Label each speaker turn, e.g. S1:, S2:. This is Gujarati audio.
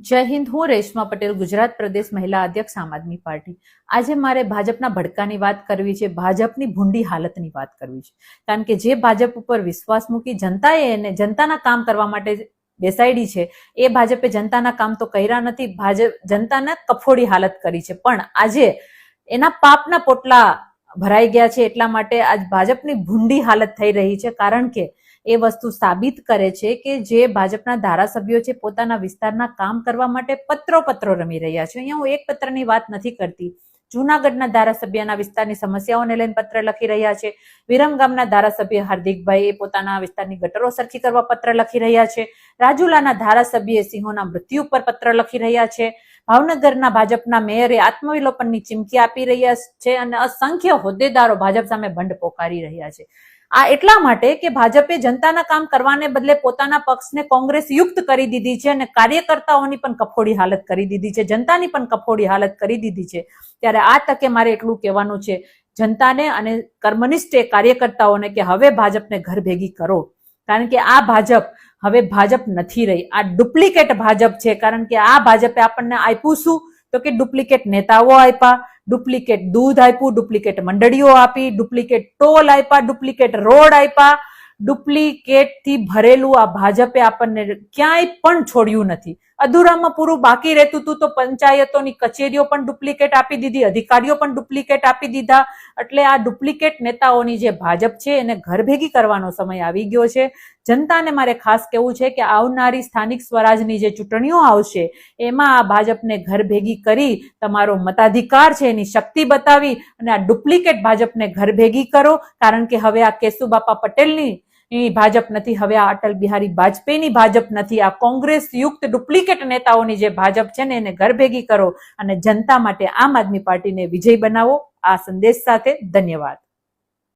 S1: જય હિન્દ. હું રેશમા પટેલ, ગુજરાત પ્રદેશ મહિલા અધ્યક્ષ, આમ આદમી પાર્ટી. આજે મારે ભાજપના ભડકાની વાત કરવી છે, ભાજપની ભૂંડી હાલતની વાત કરવી છે. કારણ કે જે ભાજપ ઉપર વિશ્વાસ મૂકી જનતાએ એને જનતાના કામ કરવા માટે બેસાડી છે, એ ભાજપે જનતાના કામ તો કર્યા નથી, ભાજપ જનતાને કફોડી હાલત કરી છે. પણ આજે એના પાપના પોટલા ભરાઈ ગયા છે. એટલા માટે આજ ભાજપની ભૂંડી હાલત થઈ રહી છે. કારણ કે એ વસ્તુ સાબિત કરે છે કે જે ભાજપના ધારાસભ્યો છે પોતાના વિસ્તારના કામ કરવા માટે પત્રો રમી રહ્યા છે. અહીંયા હું એક પત્રની વાત નથી કરતી. જૂનાગઢના ધારાસભ્યના વિસ્તારની સમસ્યાઓને લઈને પત્ર લખી રહ્યા છે. વિરમગામના ધારાસભ્ય હાર્દિકભાઈ એ પોતાના વિસ્તારની ગટરો સરખી કરવા પત્ર લખી રહ્યા છે. રાજુલાના ધારાસભ્ય સિંહોના મૃત્યુ પર પત્ર લખી રહ્યા છે. ભાવનગરના ભાજપના મેયરે આત્મવિલોપનની ચીમકી આપી રહ્યા છે અને અસંખ્ય હોદ્દેદારો ભાજપ સામે બંધ પોકારી રહ્યા છે. આ એટલા માટે કે ભાજપે જનતાના કામ કરવાને બદલે પોતાના પક્ષને કોંગ્રેસ યુક્ત કરી દીધી છે અને કાર્યકર્તાઓની પણ કફોડી હાલત કરી દીધી છે, જનતાની પણ કફોડી હાલત કરી દીધી છે. ત્યારે આ તકે મારે એટલું કહેવાનું છે જનતાને અને કર્મનિષ્ઠ કાર્યકર્તાઓને કે હવે ભાજપને ઘર ભેગી કરો. કારણ કે આ ભાજપ હવે ભાજપ નથી રહી, આ ડુપ્લિકેટ ભાજપ છે. કારણ કે આ ભાજપે આપણને આપ્યું શું તો કે ડુપ્લિકેટ નેતાઓ આપ્યા, ડુપ્લિકેટ દૂધ આપ્યું, ડુપ્લિકેટ મંડળીઓ આપી, ડુપ્લિકેટ ટોલ આપ્યા, ડુપ્લિકેટ રોડ આપ્યા, ડુપ્લિકેટ થી ભરેલું આ ભાજપે આપણને ક્યાંય પણ છોડ્યું નથી. અધૂરામાં પૂરું બાકી રહેતું હતું તો પંચાયતોની કચેરીઓ પણ ડુપ્લિકેટ આપી દીધી, અધિકારીઓ પણ ડુપ્લિકેટ આપી દીધા. એટલે આ ડુપ્લિકેટ નેતાઓની જે ભાજપ છે એને ઘર ભેગી કરવાનો સમય આવી ગયો છે. જનતાને મારે ખાસ કહેવું છે કે આવનારી સ્થાનિક સ્વરાજની જે ચૂંટણીઓ આવશે એમાં આ ભાજપને ઘર ભેગી કરી તમારો મતાધિકાર છે એની શક્તિ બતાવી અને આ ડુપ્લિકેટ ભાજપને ઘર ભેગી કરો. કારણ કે હવે આ કેશુબાપા પટેલની ભાજપ નથી, હવે આ અટલ બિહારી વાજપેયીની ભાજપ નથી, આ કોંગ્રેસ યુક્ત ડુપ્લિકેટ નેતાઓની જે ભાજપ છે ને એને ઘર ભેગી કરો અને જનતા માટે આમ આદમી પાર્ટીને વિજય બનાવો. આ સંદેશ સાથે ધન્યવાદ.